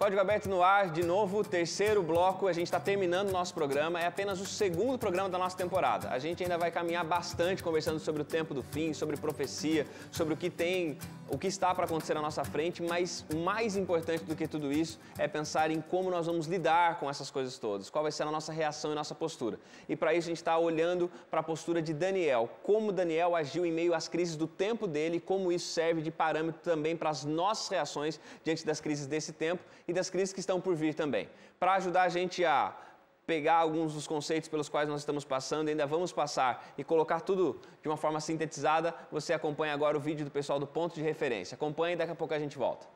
Código Aberto no ar, de novo, terceiro bloco, a gente está terminando o nosso programa, é apenas o segundo programa da nossa temporada. A gente ainda vai caminhar bastante conversando sobre o tempo do fim, sobre profecia, sobre o que está para acontecer na nossa frente, mas o mais importante do que tudo isso é pensar em como nós vamos lidar com essas coisas todas, qual vai ser a nossa reação e nossa postura. E para isso a gente está olhando para a postura de Daniel, como Daniel agiu em meio às crises do tempo dele e como isso serve de parâmetro também para as nossas reações diante das crises desse tempo e das crises que estão por vir também. Para ajudar a gente a pegar alguns dos conceitos pelos quais nós estamos passando e ainda vamos passar e colocar tudo de uma forma sintetizada, você acompanha agora o vídeo do pessoal do Ponto de Referência. Acompanhe e daqui a pouco a gente volta.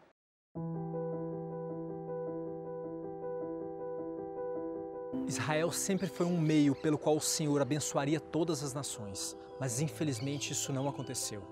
Israel sempre foi um meio pelo qual o Senhor abençoaria todas as nações, mas infelizmente isso não aconteceu.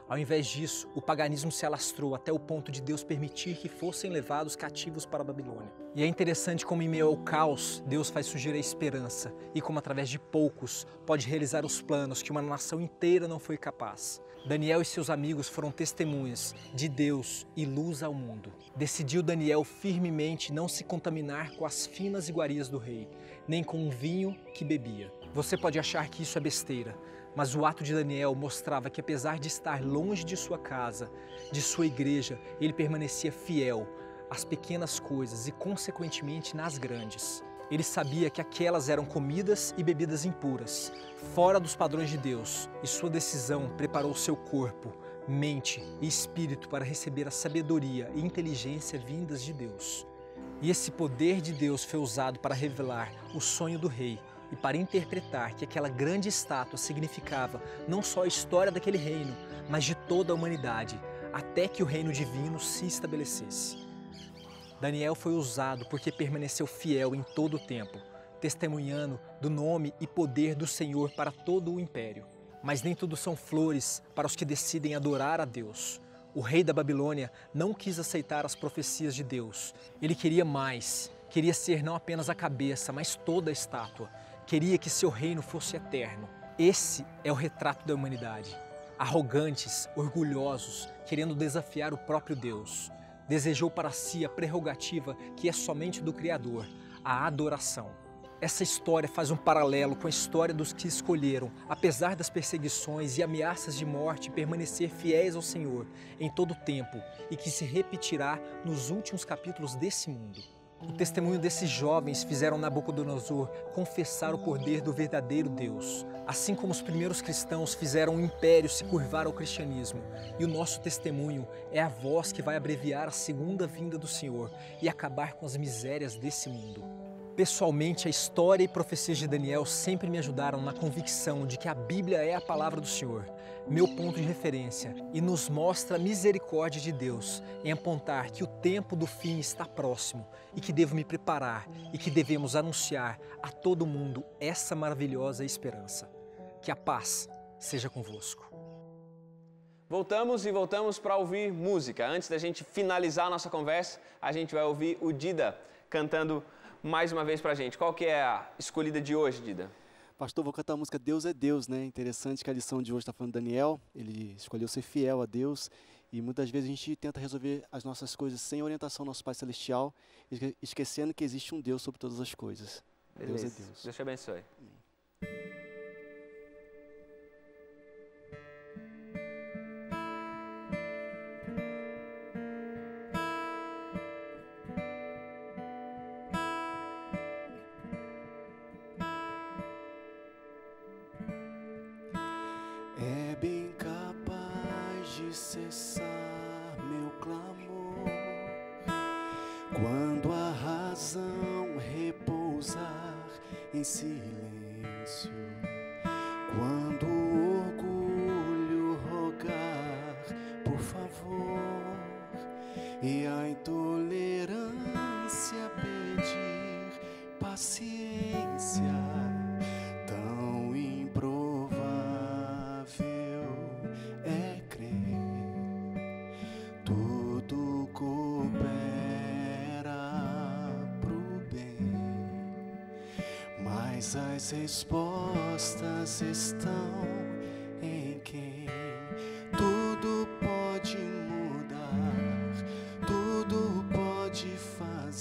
Ao invés disso, o paganismo se alastrou até o ponto de Deus permitir que fossem levados cativos para a Babilônia. E é interessante como em meio ao caos, Deus faz surgir a esperança e como através de poucos pode realizar os planos que uma nação inteira não foi capaz. Daniel e seus amigos foram testemunhas de Deus e luz ao mundo. Decidiu Daniel firmemente não se contaminar com as finas iguarias do rei, nem com o vinho que bebia. Você pode achar que isso é besteira, mas o ato de Daniel mostrava que apesar de estar longe de sua casa, de sua igreja, ele permanecia fiel às pequenas coisas e consequentemente nas grandes. Ele sabia que aquelas eram comidas e bebidas impuras, fora dos padrões de Deus, e sua decisão preparou seu corpo, mente e espírito para receber a sabedoria e inteligência vindas de Deus. E esse poder de Deus foi usado para revelar o sonho do rei e para interpretar que aquela grande estátua significava não só a história daquele reino, mas de toda a humanidade, até que o reino divino se estabelecesse. Daniel foi usado porque permaneceu fiel em todo o tempo, testemunhando do nome e poder do Senhor para todo o império. Mas nem tudo são flores para os que decidem adorar a Deus. O rei da Babilônia não quis aceitar as profecias de Deus. Ele queria mais, queria ser não apenas a cabeça, mas toda a estátua. Queria que seu reino fosse eterno. Esse é o retrato da humanidade. Arrogantes, orgulhosos, querendo desafiar o próprio Deus. Desejou para si a prerrogativa que é somente do Criador, a adoração. Essa história faz um paralelo com a história dos que escolheram, apesar das perseguições e ameaças de morte, permanecer fiéis ao Senhor em todo o tempo e que se repetirá nos últimos capítulos desse mundo. O testemunho desses jovens fizeram Nabucodonosor confessar o poder do verdadeiro Deus, assim como os primeiros cristãos fizeram o império se curvar ao cristianismo. E o nosso testemunho é a voz que vai abreviar a segunda vinda do Senhor e acabar com as misérias desse mundo. Pessoalmente, a história e profecias de Daniel sempre me ajudaram na convicção de que a Bíblia é a palavra do Senhor, meu ponto de referência, e nos mostra a misericórdia de Deus em apontar que o tempo do fim está próximo e que devo me preparar e que devemos anunciar a todo mundo essa maravilhosa esperança. Que a paz seja convosco. Voltamos para ouvir música. Antes da gente finalizar a nossa conversa, a gente vai ouvir o Dida cantando mais uma vez pra gente. Qual que é a escolhida de hoje, Dida? Pastor, vou cantar a música Deus é Deus, né? Interessante que a lição de hoje está falando de Daniel. Ele escolheu ser fiel a Deus e muitas vezes a gente tenta resolver as nossas coisas sem orientação do nosso Pai Celestial, esquecendo que existe um Deus sobre todas as coisas. Beleza. Deus é Deus. Deus te abençoe. Amém. É bem capaz de cessar meu clamor quando a razão repousar em silêncio, quando o orgulho rogar por favor e a intolerância pedir paciência. Tão improvável é crer, tudo coopera pro bem, mas as respostas estão em quem tudo pode mudar, tudo pode fazer.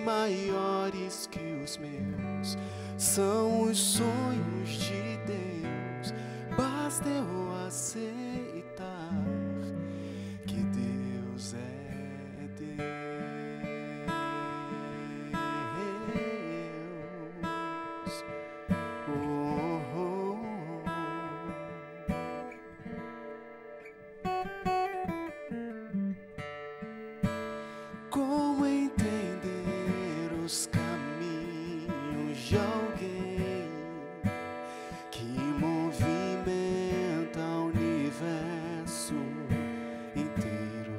maiores que os meus, são os sonhos de Deus. Basta eu aceitar que Deus é Deus. Oh, oh, oh. Como entender os caminhos de alguém que movimenta o universo inteiro?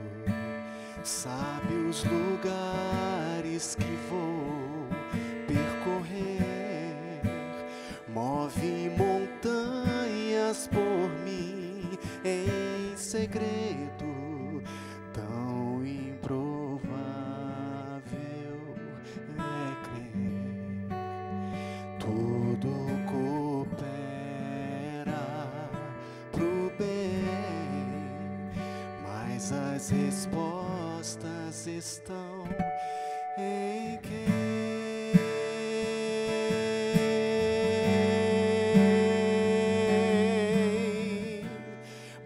Sabe os lugares que vou percorrer, move montanhas por mim em segredo, tão improvável é crer. Tudo coopera pro bem, mas as respostas estão em quem?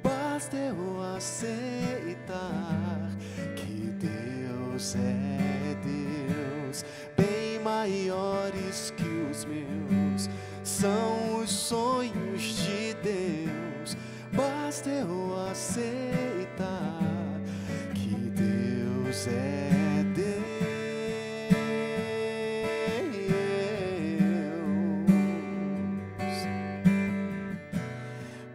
Basta eu aceitar que Deus é Deus. Bem maiores que os meus são os sonhos de Deus. Basta eu aceitar que Deus é Deus.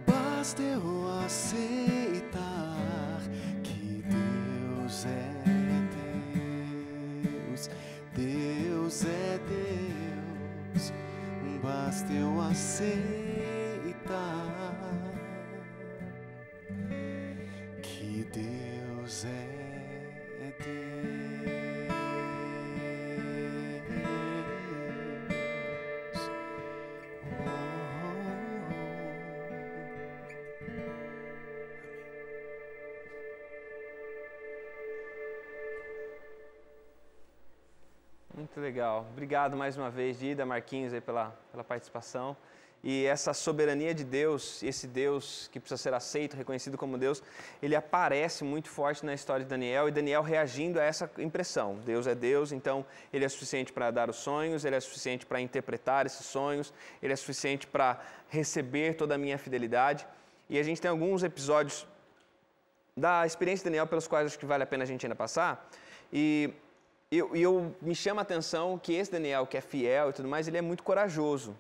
Basta eu aceitar que Deus é Deus. Deus é Deus. Basta eu aceitar que Deus é Deus. Muito legal. Obrigado mais uma vez, Dida, Marquinhos, aí pela participação. E essa soberania de Deus, esse Deus que precisa ser aceito, reconhecido como Deus, ele aparece muito forte na história de Daniel, e Daniel reagindo a essa impressão. Deus é Deus, então ele é suficiente para dar os sonhos, ele é suficiente para interpretar esses sonhos, ele é suficiente para receber toda a minha fidelidade. E a gente tem alguns episódios da experiência de Daniel pelos quais acho que vale a pena a gente ainda passar. E eu me chama a atenção que esse Daniel, que é fiel e tudo mais, ele é muito corajoso.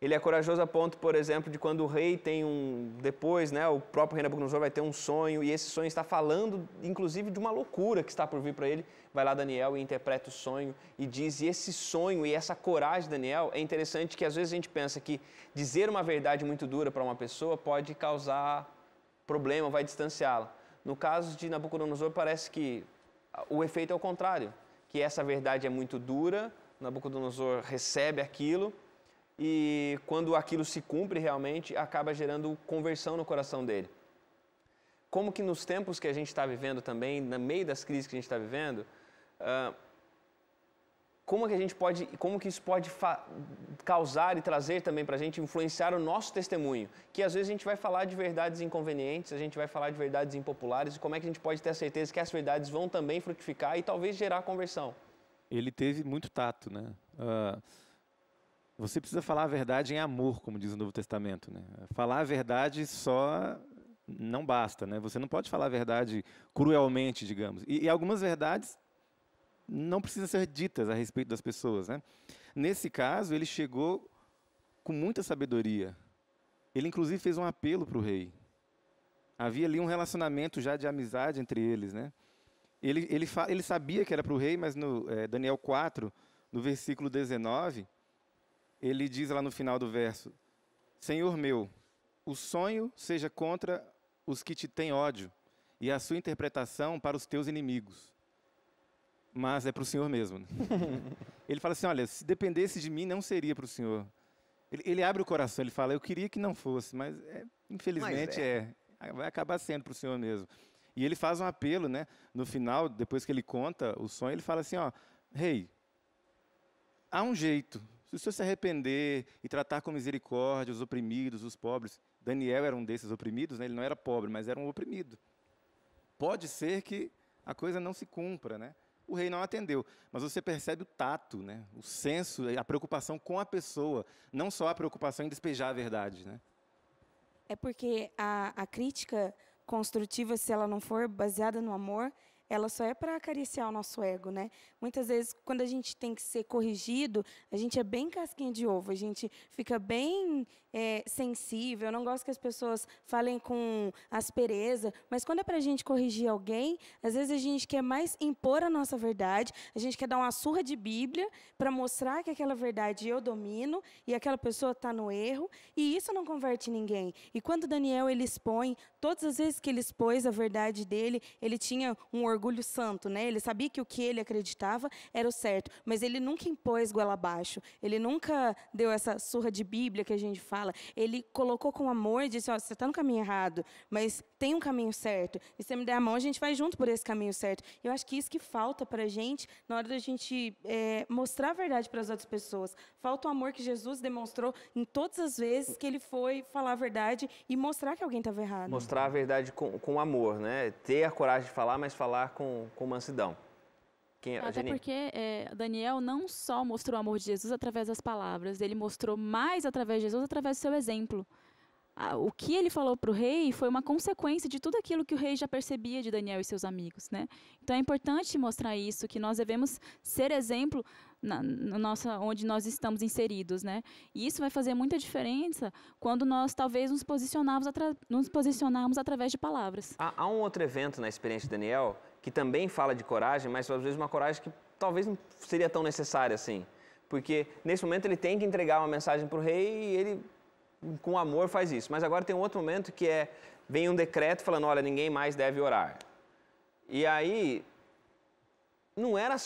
Ele é corajoso a ponto, por exemplo, de quando o rei tem depois, né, o próprio rei Nabucodonosor vai ter um sonho, e esse sonho está falando, inclusive, de uma loucura que está por vir para ele. Vai lá Daniel e interpreta o sonho e diz, e esse sonho e essa coragem de Daniel, é interessante que às vezes a gente pensa que dizer uma verdade muito dura para uma pessoa pode causar problema, vai distanciá-la. No caso de Nabucodonosor, parece que o efeito é o contrário, que essa verdade é muito dura, Nabucodonosor recebe aquilo, e quando aquilo se cumpre realmente, acaba gerando conversão no coração dele. Como que nos tempos que a gente está vivendo também, no meio das crises que a gente está vivendo, como que isso pode causar e trazer também para a gente, influenciar o nosso testemunho? Que às vezes a gente vai falar de verdades inconvenientes, a gente vai falar de verdades impopulares, e como é que a gente pode ter a certeza que essas verdades vão também frutificar e talvez gerar conversão? Ele teve muito tato, né? Você precisa falar a verdade em amor, como diz o Novo Testamento, né? Falar a verdade só não basta, né? Você não pode falar a verdade cruelmente, digamos. E algumas verdades não precisam ser ditas a respeito das pessoas, né? Nesse caso, ele chegou com muita sabedoria. Ele, inclusive, fez um apelo para o rei. Havia ali um relacionamento já de amizade entre eles, né? Ele sabia que era para o rei, mas no Daniel 4, no versículo 19, ele diz lá no final do verso, Senhor meu, o sonho seja contra os que te têm ódio, e a sua interpretação para os teus inimigos. Mas é para o Senhor mesmo. Né? Ele fala assim, olha, se dependesse de mim, não seria para o Senhor. Ele abre o coração, ele fala, eu queria que não fosse, mas infelizmente vai acabar sendo para o Senhor mesmo. E ele faz um apelo, né? No final, depois que ele conta o sonho, ele fala assim, ó, rei, há um jeito. Se você se arrepender e tratar com misericórdia os oprimidos, os pobres, Daniel era um desses oprimidos, né? Ele não era pobre, mas era um oprimido. Pode ser que a coisa não se cumpra, né? O rei não atendeu, mas você percebe o tato, né? O senso, a preocupação com a pessoa, não só a preocupação em despejar a verdade, né? É porque a crítica construtiva, se ela não for baseada no amor, ela só é para acariciar o nosso ego, né? Muitas vezes, quando a gente tem que ser corrigido, a gente é bem casquinha de ovo, a gente fica bem sensível. Eu não gosto que as pessoas falem com aspereza, mas quando é para a gente corrigir alguém, às vezes a gente quer mais impor a nossa verdade, a gente quer dar uma surra de Bíblia para mostrar que aquela verdade eu domino e aquela pessoa está no erro, e isso não converte ninguém. E quando Daniel ele expõe, todas as vezes que ele expôs a verdade dele, ele tinha um orgulho santo, né? Ele sabia que o que ele acreditava era o certo, mas ele nunca impôs goela abaixo, ele nunca deu essa surra de Bíblia que a gente fala, ele colocou com amor e disse, você está no caminho errado, mas tem um caminho certo, e se você me der a mão, a gente vai junto por esse caminho certo. Eu acho que isso que falta para a gente, na hora da gente mostrar a verdade para as outras pessoas, falta o amor que Jesus demonstrou em todas as vezes que ele foi falar a verdade e mostrar que alguém estava errado. Mostrar a verdade com amor, né? Ter a coragem de falar, mas falar com mansidão. Até porque Daniel não só mostrou o amor de Jesus através das palavras, ele mostrou mais através de Jesus, através do seu exemplo. O que ele falou para o rei foi uma consequência de tudo aquilo que o rei já percebia de Daniel e seus amigos, né? Então é importante mostrar isso, que nós devemos ser exemplo onde nós estamos inseridos, né? E isso vai fazer muita diferença quando nós talvez nos posicionarmos através de palavras. Há um outro evento na experiência de Daniel que também fala de coragem, mas às vezes uma coragem que talvez não seria tão necessária assim. Porque nesse momento ele tem que entregar uma mensagem para o rei e ele, com amor, faz isso. Mas agora tem um outro momento que vem um decreto falando, olha, ninguém mais deve orar. E aí, não era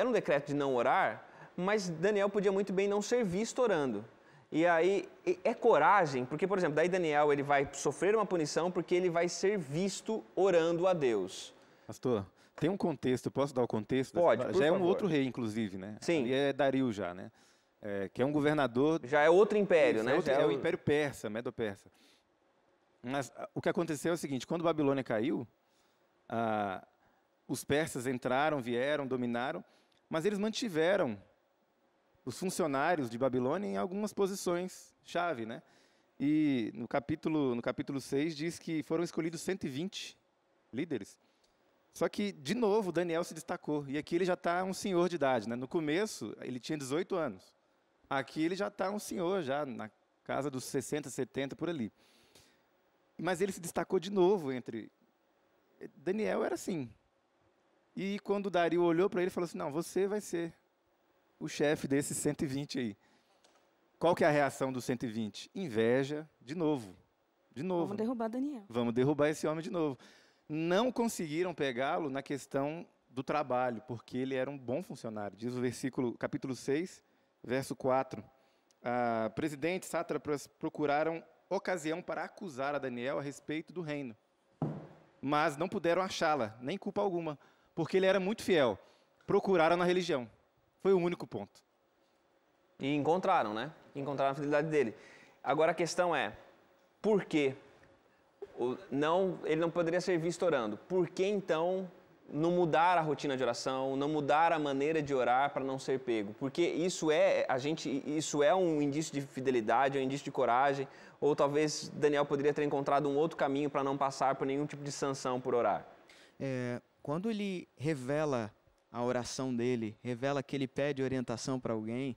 um decreto de não orar, mas Daniel podia muito bem não ser visto orando. E aí, é coragem, porque, por exemplo, daí Daniel ele vai sofrer uma punição porque ele vai ser visto orando a Deus. Pastor, tem um contexto, posso dar o contexto? Pode, por já é um favor. outro rei, inclusive, né? Sim. Ali é Dario já, né? Que é um governador... Já é outro império, né? É o Império Persa, Medo-Persa. Mas o que aconteceu é o seguinte, quando Babilônia caiu, os persas entraram, vieram, dominaram, mas eles mantiveram os funcionários de Babilônia em algumas posições-chave, né? E no capítulo 6 diz que foram escolhidos 120 líderes. Só que, de novo, Daniel se destacou. E aqui ele já está um senhor de idade, né? No começo, ele tinha 18 anos. Aqui ele já está um senhor, já na casa dos 60, 70, por ali. Mas ele se destacou de novo entre... Daniel era assim. E quando Dario olhou para ele, falou assim, não, você vai ser o chefe desses 120 aí. Qual que é a reação dos 120? Inveja, de novo. De novo. Vamos derrubar Daniel. Vamos derrubar esse homem de novo. Não conseguiram pegá-lo na questão do trabalho, porque ele era um bom funcionário. Diz o capítulo 6, verso 4. Presidentes, sátrapas procuraram ocasião para acusar a Daniel a respeito do reino. Mas não puderam achá-la, nem culpa alguma, porque ele era muito fiel. Procuraram na religião. Foi o único ponto. E encontraram, né? Encontraram a fidelidade dele. Agora a questão é, por quê? Ele não poderia ser visto orando. Por que então não mudar a rotina de oração, não mudar a maneira de orar para não ser pego? Porque isso é um indício de fidelidade, é um indício de coragem, ou talvez Daniel poderia ter encontrado um outro caminho para não passar por nenhum tipo de sanção por orar. Quando ele revela a oração dele, revela que ele pede orientação para alguém,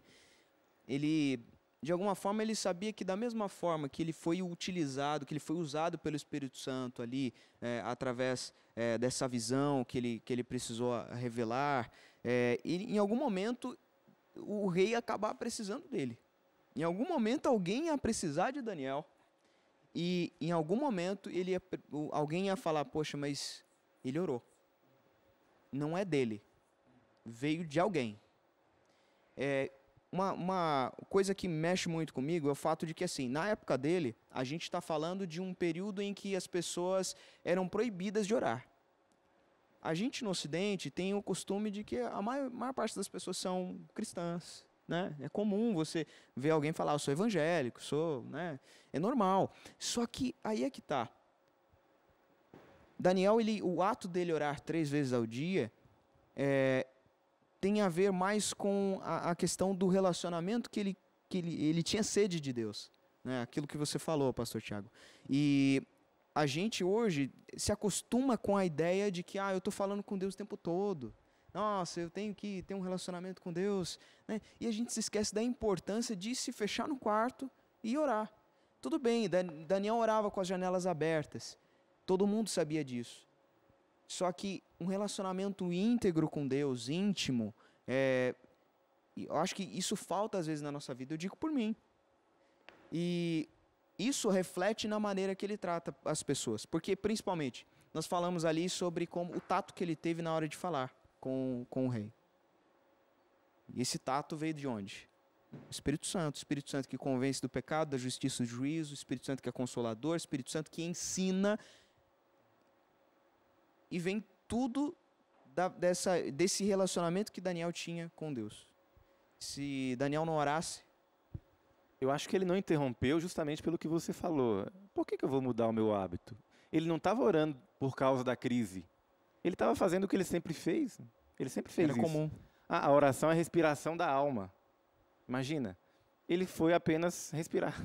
de alguma forma ele sabia que da mesma forma que ele foi utilizado, que ele foi usado pelo Espírito Santo ali, através dessa visão que ele precisou revelar, e em algum momento o rei ia acabar precisando dele. Em algum momento alguém ia precisar de Daniel, e em algum momento alguém ia falar, poxa, mas ele orou. Não é dele, veio de alguém. Uma coisa que mexe muito comigo é o fato de que, assim, na época dele, a gente está falando de um período em que as pessoas eram proibidas de orar. A gente no Ocidente tem o costume de que a maior parte das pessoas são cristãs, né? É comum você ver alguém falar, eu sou evangélico, sou, né? É normal. Só que aí é que tá. Daniel, o ato dele orar 3 vezes ao dia tem a ver mais com a questão do relacionamento que ele tinha sede de Deus, né? Aquilo que você falou, pastor Tiago. E a gente hoje se acostuma com a ideia de que eu estou falando com Deus o tempo todo. Nossa, eu tenho que ter um relacionamento com Deus, né? E a gente se esquece da importância de se fechar no quarto e orar. Tudo bem, Daniel orava com as janelas abertas. Todo mundo sabia disso. Só que um relacionamento íntegro com Deus, íntimo, eu acho que isso falta às vezes na nossa vida, eu digo por mim. E isso reflete na maneira que ele trata as pessoas. Porque, principalmente, nós falamos ali sobre como o tato que ele teve na hora de falar com o rei. E esse tato veio de onde? O Espírito Santo que convence do pecado, da justiça e do juízo, o Espírito Santo que é consolador, o Espírito Santo que ensina. E vem tudo desse relacionamento que Daniel tinha com Deus. Se Daniel não orasse... Eu acho que ele não interrompeu justamente pelo que você falou. Por que eu vou mudar o meu hábito? Ele não estava orando por causa da crise. Ele estava fazendo o que ele sempre fez. Ele sempre fez isso. Era comum. A oração é a respiração da alma. Imagina. Ele foi apenas respirar.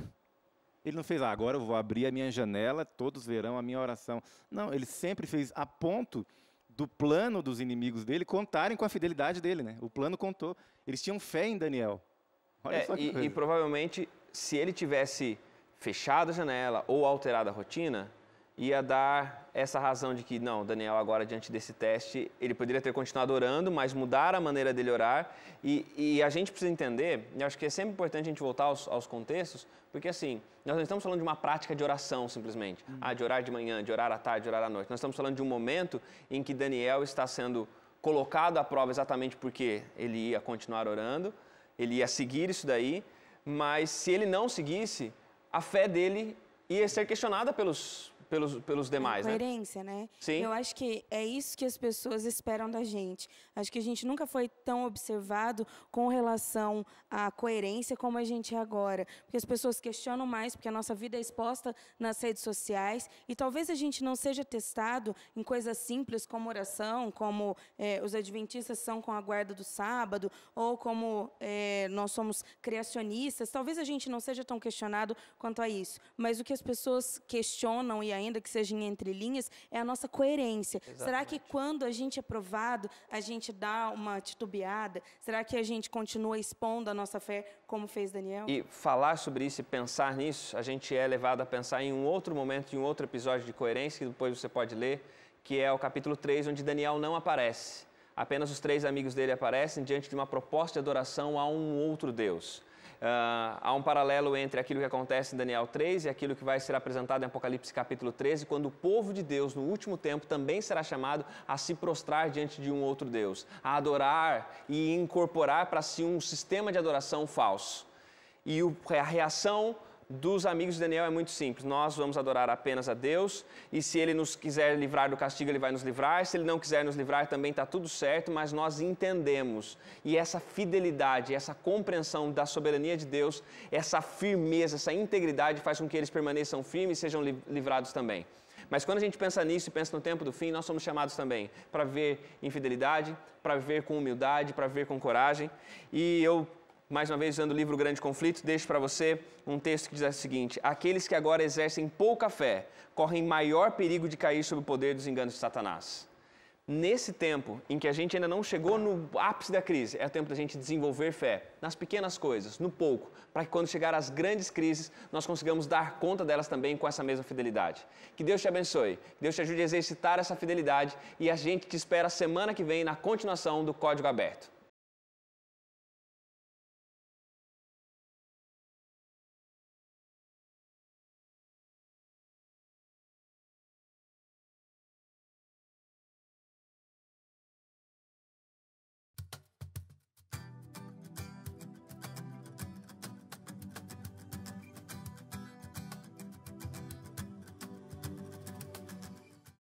Ele não fez, agora eu vou abrir a minha janela, todos verão a minha oração. Não, ele sempre fez a ponto do plano dos inimigos dele contarem com a fidelidade dele, né? O plano contou. Eles tinham fé em Daniel. Olha só que coisa. E provavelmente, se ele tivesse fechado a janela ou alterado a rotina, ia dar essa razão de que, não, Daniel agora diante desse teste, ele poderia ter continuado orando, mas mudar a maneira dele orar. E a gente precisa entender, e acho que é sempre importante a gente voltar aos contextos, porque assim, nós não estamos falando de uma prática de oração simplesmente, de orar de manhã, de orar à tarde, de orar à noite. Nós estamos falando de um momento em que Daniel está sendo colocado à prova exatamente porque ele ia continuar orando, ele ia seguir isso daí, mas se ele não seguisse, a fé dele ia ser questionada pelos demais, né? Coerência, né? Sim. Eu acho que é isso que as pessoas esperam da gente. Acho que a gente nunca foi tão observado com relação à coerência como a gente é agora. Porque as pessoas questionam mais, porque a nossa vida é exposta nas redes sociais e talvez a gente não seja testado em coisas simples como oração, como os adventistas são com a guarda do sábado, ou como nós somos criacionistas. Talvez a gente não seja tão questionado quanto a isso. Mas o que as pessoas questionam, e ainda que seja em entrelinhas, é a nossa coerência. Exatamente. Será que quando a gente é provado, a gente dá uma titubeada? Será que a gente continua expondo a nossa fé como fez Daniel? E falar sobre isso e pensar nisso, a gente é levado a pensar em um outro momento, em um outro episódio de coerência, que depois você pode ler, que é o capítulo 3, onde Daniel não aparece. Apenas os 3 amigos dele aparecem diante de uma proposta de adoração a um outro Deus. Há um paralelo entre aquilo que acontece em Daniel 3 e aquilo que vai ser apresentado em Apocalipse capítulo 13, quando o povo de Deus, no último tempo, também será chamado a se prostrar diante de um outro Deus, a adorar e incorporar para si um sistema de adoração falso. E a reação dos amigos de Daniel é muito simples. Nós vamos adorar apenas a Deus e se Ele nos quiser livrar do castigo, Ele vai nos livrar. Se Ele não quiser nos livrar, também está tudo certo, mas nós entendemos. E essa fidelidade, essa compreensão da soberania de Deus, essa firmeza, essa integridade faz com que eles permaneçam firmes e sejam livrados também. Mas quando a gente pensa nisso e pensa no tempo do fim, nós somos chamados também para viver em fidelidade, para viver com humildade, para viver com coragem. E eu, mais uma vez, usando o livro Grande Conflito, deixo para você um texto que diz o seguinte: aqueles que agora exercem pouca fé correm maior perigo de cair sob o poder dos enganos de Satanás. Nesse tempo em que a gente ainda não chegou no ápice da crise, é o tempo da gente desenvolver fé nas pequenas coisas, no pouco, para que quando chegar às grandes crises, nós consigamos dar conta delas também com essa mesma fidelidade. Que Deus te abençoe, que Deus te ajude a exercitar essa fidelidade e a gente te espera semana que vem na continuação do Código Aberto.